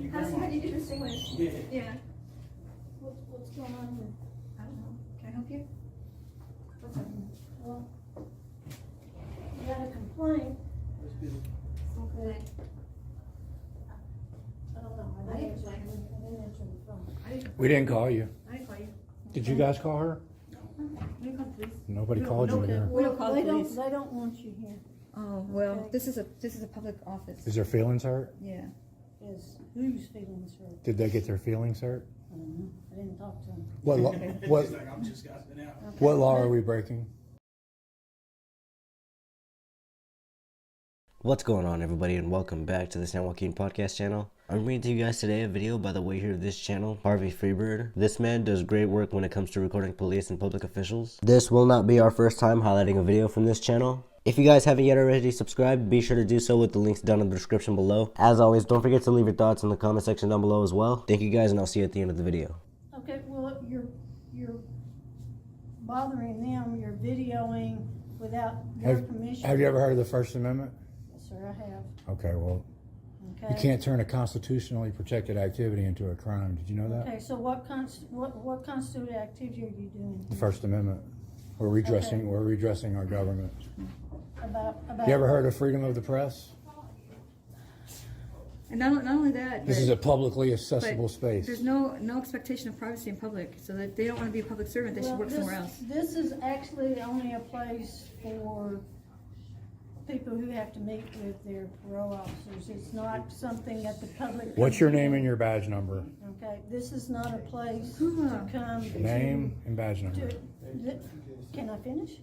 your How grandma. do you do this English? Yeah. Yeah. What's going on here? I don't know. Can I help you? What's up? Well, you got a complaint. That's good. Okay. I don't know. I didn't answer the phone. We didn't call you. I didn't call you. Did you guys call her? We didn't call the police. Nobody We don't- called you no, here. We don't call the police. They don't want you here. Oh, well, Okay. this is a public office. Is their feelings hurt? Yeah. Is whose feelings hurt? Did they get their feelings hurt? I don't know. I didn't talk to them. What what She's like, I'm just gossiping out. what law are we breaking? What's going on, everybody, and welcome back to the San Joaquin Podcast channel. I'm bringing to you guys today a video by the way here of this channel, Harvey Freebird. This man does great work when it comes to recording police and public officials. This will not be our first time highlighting a video from this channel. If you guys haven't yet already subscribed, be sure to do so with the links down in the description below. As always, don't forget to leave your thoughts in the comment section down below as well. Thank you guys, and I'll see you at the end of the video. Okay, well, you're bothering them. You're videoing without their permission. Have you ever heard of the First Amendment? Yes, sir, I have. Okay, well, Okay. you can't turn a constitutionally protected activity into a crime. Did you know that? Okay, so what constituted activity are you doing? The First Amendment. We're redressing our government. About You ever heard of freedom of the press? And not only that, This but- is a publicly accessible but space. There's no expectation of privacy in public, so that they don't want to be a public servant, they should work somewhere else. This is actually only a place for people who have to meet with their parole officers. It's not something that the public. What's your name and your badge number? Okay, this is not a place Huh. to come to. Name and badge number. Can I finish?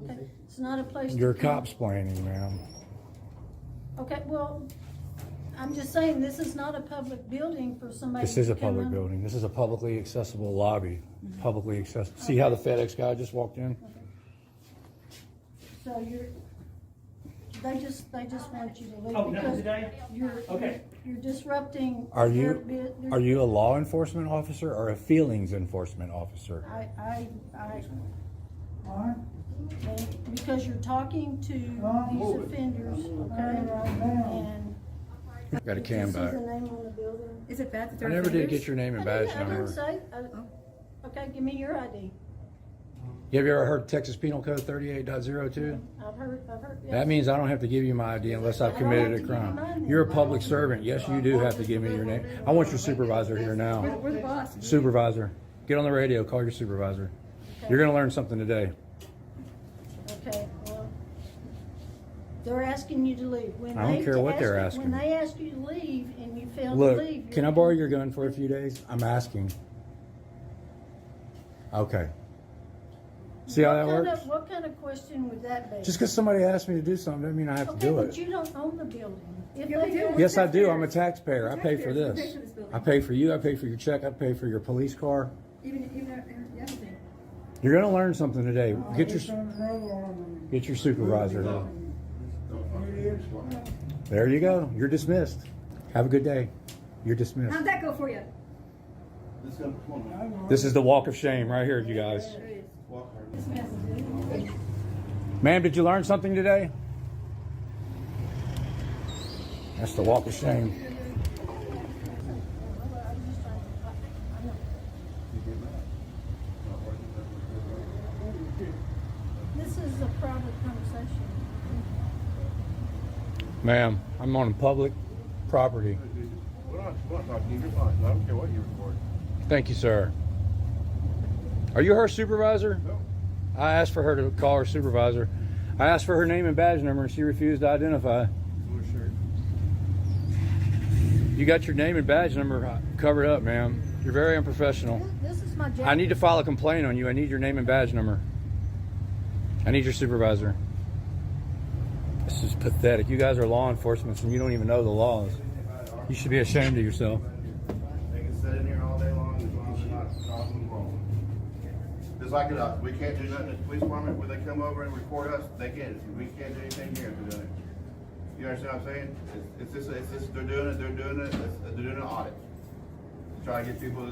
Okay, it's not a place. You're to come- cops planning, ma'am. Okay, well, I'm just saying, this is not a public building for somebody. This is to a come public in. building. This is a publicly accessible lobby. Publicly accessible. See how the FedEx guy just walked in? So they just want you to leave. Oh, no, because today? Okay. You're disrupting. Are their you bu- are you a law enforcement officer or a feelings enforcement officer? I, because you're talking to these offenders, okay? And Got a cam this is back. the name on the building. Is it bad that I they're never did offenders? get your name and I badge didn't number. say, okay, give me your ID. Have you ever heard Texas Penal Code 38.02? I've heard, yes. That means I don't have to give you my ID unless I've committed a crime. You're a public servant. Yes, you do have to give me your name. I want your supervisor here now. We're the boss. Supervisor, get on the radio. Call your supervisor. You're going to learn something today. Okay, well, they're asking you to leave. When I don't they care what they're ask- asking. When they ask you to leave and you fail to Look, leave. can I borrow your gun for a few days? I'm asking. Okay. See how that works? What kind of question would that be? Just because somebody asked me to do something doesn't mean I have to Okay, do but it. you don't own the building. If Yeah, we they do. ask- Yes, I do. I'm a taxpayer. I pay for Taxpayers, we this. pay for this building. I pay for you. I pay for your check. I pay for your police car. Even everything. You're going to learn something today. Get your supervisor. There you go. You're dismissed. Have a good day. You're dismissed. How'd that go for you? This is the walk of shame right here, you guys. Ma'am, did you learn something today? That's the walk of shame. This is a private conversation. Ma'am, I'm on public property. We're not talking to you. You're fine. I don't care what you record. Thank you, sir. Are you her supervisor? No. I asked for her to call her supervisor. I asked for her name and badge number and she refused to identify. Blue shirt. You got your name and badge number covered up, ma'am. You're very unprofessional. This is my job. I need to file a complaint on you. I need your name and badge number. I need your supervisor. This is pathetic. You guys are law enforcement and you don't even know the laws. You should be ashamed of yourself. They can sit in here all day long as long as they're not causing wrong. Just like it us. We can't do nothing at the police department when they come over and record us. They can't. We can't do anything here if they're doing it. You understand what I'm saying? It's just they're doing it. They're doing an audit. Try to get people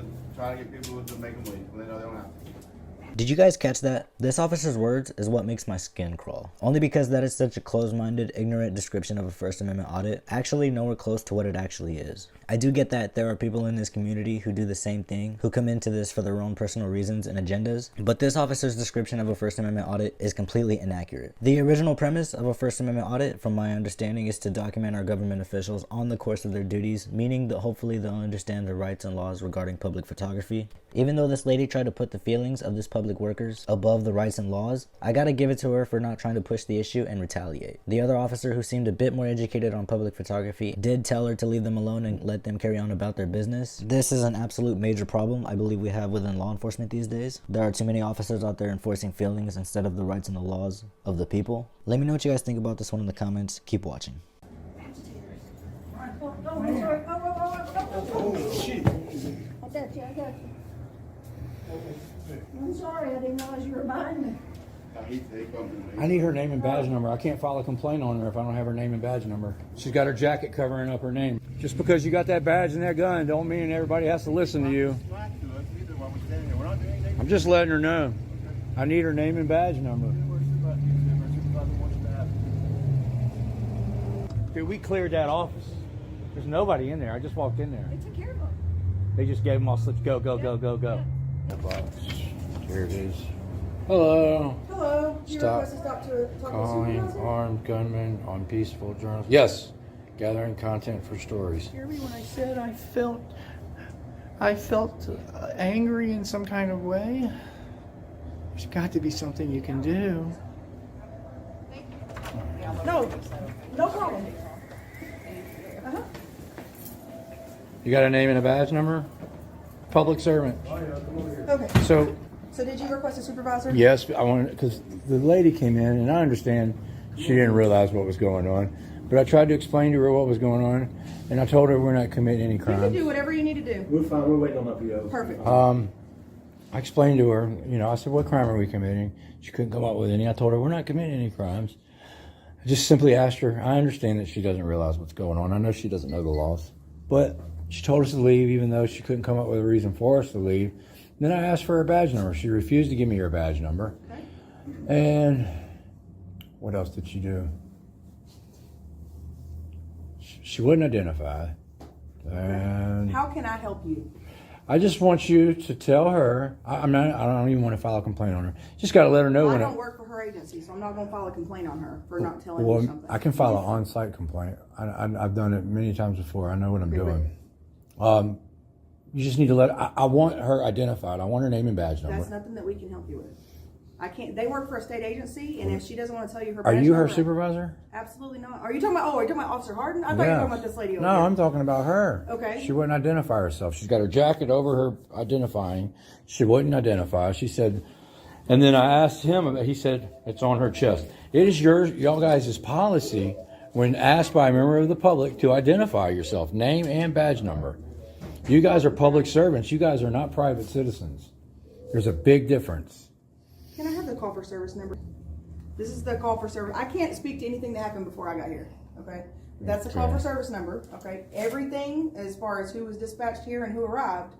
to make them leave when they know they don't have to. Did you guys catch that? This officer's words is what makes my skin crawl. Only because that is such a closed-minded, ignorant description of a First Amendment audit, actually nowhere close to what it actually is. I do get that there are people in this community who do the same thing, who come into this for their own personal reasons and agendas, but this officer's description of a First Amendment audit is completely inaccurate. The original premise of a First Amendment audit, from my understanding, is to document our government officials on the course of their duties, meaning that hopefully they'll understand the rights and laws regarding public photography. Even though this lady tried to put the feelings of this public workers above the rights and laws, I gotta give it to her for not trying to push the issue and retaliate. The other officer, who seemed a bit more educated on public photography, did tell her to leave them alone and let them carry on about their business. This is an absolute major problem I believe we have within law enforcement these days. There are too many officers out there enforcing feelings instead of the rights and the laws of the people. Let me know what you guys think about this one in the comments. Keep watching. Oh, shit. I got you. I'm sorry, I didn't realize you were behind me. I need her name and badge number. I can't file a complaint on her if I don't have her name and badge number. She's got her jacket covering up her name. Just because you got that badge and that gun don't mean everybody has to listen to you. I'm just letting her know. I need her name and badge number. Dude, we cleared that office. There's nobody in there. I just walked in there. They took care of them. They just gave them all slips. Go, go, go, go, go. Here it is. Hello. Hello. Do you Stop request to stop to talk to the Calling supervisor? armed gunmen on peaceful journals. Yes. Gathering content for stories. Hear me when I said I felt angry in some kind of way. There's got to be something you can do. No problem. You got a name and a badge number? Public servant. Okay. So, So did you request a supervisor? yes, I wanted, because the lady came in, and I understand she didn't realize what was going on. But I tried to explain to her what was going on, and I told her we're not committing any You can do crimes. whatever you need to do. We're fine. We're waiting on my PO. Perfect. I explained to her, I said, what crime are we committing? She couldn't come up with any. I told her we're not committing any crimes. I just simply asked her. I understand that she doesn't realize what's going on. I know she doesn't know the laws. But she told us to leave even though she couldn't come up with a reason for us to leave. Then I asked for her badge number. She refused to give me her badge number. Okay. And what else did she do? She wouldn't identify. And How can I help you? I just want you to tell her. I don't even want to file a complaint on her. Just got to let her know I when. don't work for her agency, so I'm not going to file a complaint on her for not telling Well, me something. I can file an on-site complaint. I've done it many times before. I know what I'm doing. You just need to let. I want her identified. I want her name and badge number. That's nothing that we can help you with. I can't. They work for a state agency, and if she doesn't want to tell you her Are badge you her number, supervisor? Absolutely not. Are you talking about? Oh, are you talking about Officer Harden? I thought you were talking about this lady over No, here. I'm talking about her. Okay. She wouldn't identify herself. She's got her jacket over her identifying. She wouldn't identify. She said, and then I asked him. He said it's on her chest. It is y'all guys' policy when asked by a member of the public to identify yourself, name and badge number. You guys are public servants. You guys are not private citizens. There's a big difference. Can I have the call for service number? This is the call for service. I can't speak to anything that happened before I got here. Okay, that's the call for service number. Okay, everything as far as who was dispatched here and who arrived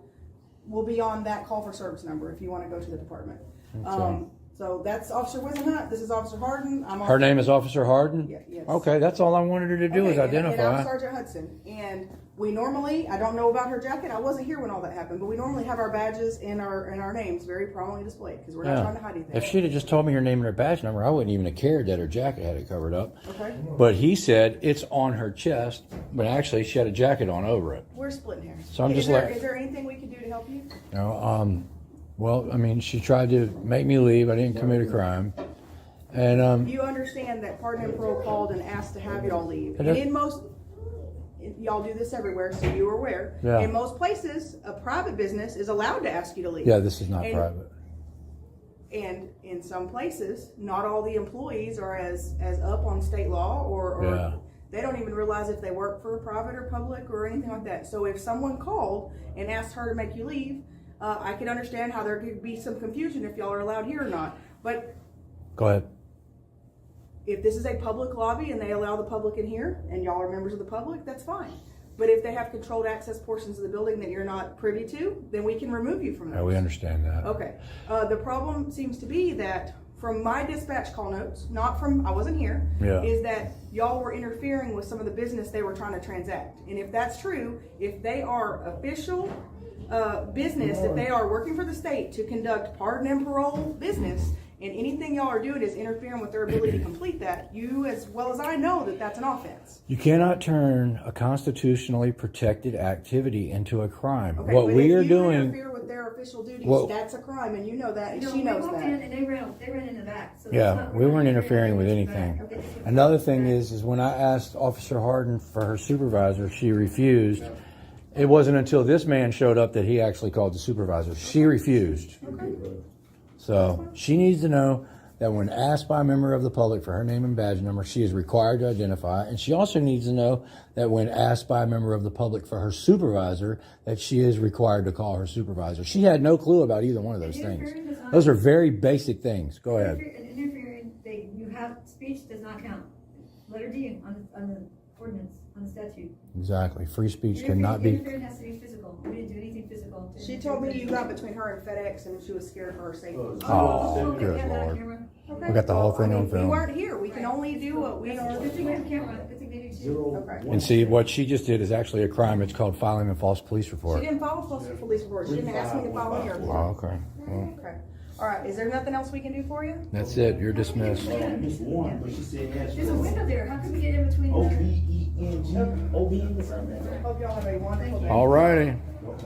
will be on that call for service number if you want to go to the department. So that's Officer Wisenhunt. This is Officer Harden. I'm Her name is Officer Harden? Yeah, yes. Okay, that's all I wanted her to do is Okay, and I'm identify. Sergeant Hudson, and we normally, I don't know about her jacket, I wasn't here when all that happened, but we normally have our badges and our names very prominently displayed, because we're not trying to hide anything. If she'd have just told me her name and her badge number, I wouldn't even have cared that her jacket had it covered up. Okay, But he said it's on her chest, but actually she had a jacket on over it. we're splitting hairs. So I'm just Is there anything we can do to help you? You know, well, I mean, she tried to make me leave. I didn't commit a crime. And You understand that Pardon and Parole called and asked to have y'all leave. And does- in most, y'all do this everywhere, so you are aware. Yeah. In most places, a private business is allowed to ask you to leave. yeah, this is not And- private. And in some places, not all the employees are as up on state law or Yeah. they don't even realize if they work for private or public or anything like that. So if someone called and asked her to make you leave, I can understand how there could be some confusion if y'all are allowed here or not. But Go ahead. if this is a public lobby and they allow the public in here and y'all are members of the public, that's fine. But if they have controlled access portions of the building that you're not privy to, then we can remove you from those. We understand that. Okay. The problem seems to be that from my dispatch call notes, not from, I wasn't here, Yeah. is that y'all were interfering with some of the business they were trying to transact. And if that's true, if they are official business, if they are working for the state to conduct pardon and parole business, and anything y'all are doing is interfering with their ability to complete that, you as well as I know that that's an offense. You cannot turn a constitutionally protected activity into a crime. Okay, What but we if are you doing, interfere with their official duties, Well- that's a crime, and you know that, and No, she we knows walked that. in and they ran in the back. So that's yeah, not- we we're weren't not interfering with in the anything. back. Okay. Another thing is when I asked Officer Harden for her supervisor, she refused. It wasn't until this man showed up that he actually called the supervisor. She refused. So she needs to know that when asked by a member of the public for her name and badge number, she is required to identify. And she also needs to know that when asked by a member of the public for her supervisor, that she is required to call her supervisor. She had no clue about either one of those things. Those are very basic things. Go ahead. Interfering, you have, speech does not count. Letter D on the ordinance, on the statute. Exactly. Free speech cannot be. Interfering has to be physical. We didn't do anything physical. to She interfere told me with you it. got between her and FedEx, and she was scared for her safety. Oh, Okay, we good have that on Lord. camera. Okay. We got the whole thing on We film. weren't here. We can only do what we Good are. thing we have camera, good thing they do too. Okay. And see, what she just did is actually a crime. It's called filing a false police She report. didn't file a false police report. She didn't ask me to file any report. Oh, okay. Well, Okay. All right. Is there nothing else we can do for you? that's it. You're dismissed. Miss Warren, but she said yes. There's a window there, how can we get in between there? OBENG, OBEN or something. Hope y'all have a wonderful day. All righty.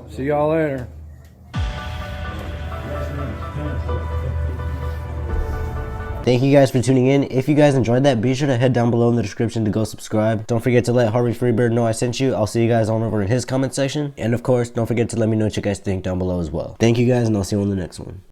See y'all later. Thank you guys for tuning in. If you guys enjoyed that, be sure to head down below in the description to go subscribe. Don't forget to let Harvey Freebird know I sent you. I'll see you guys on over in his comment section. And of course, don't forget to let me know what you guys think down below as well. Thank you guys, and I'll see you on the next one.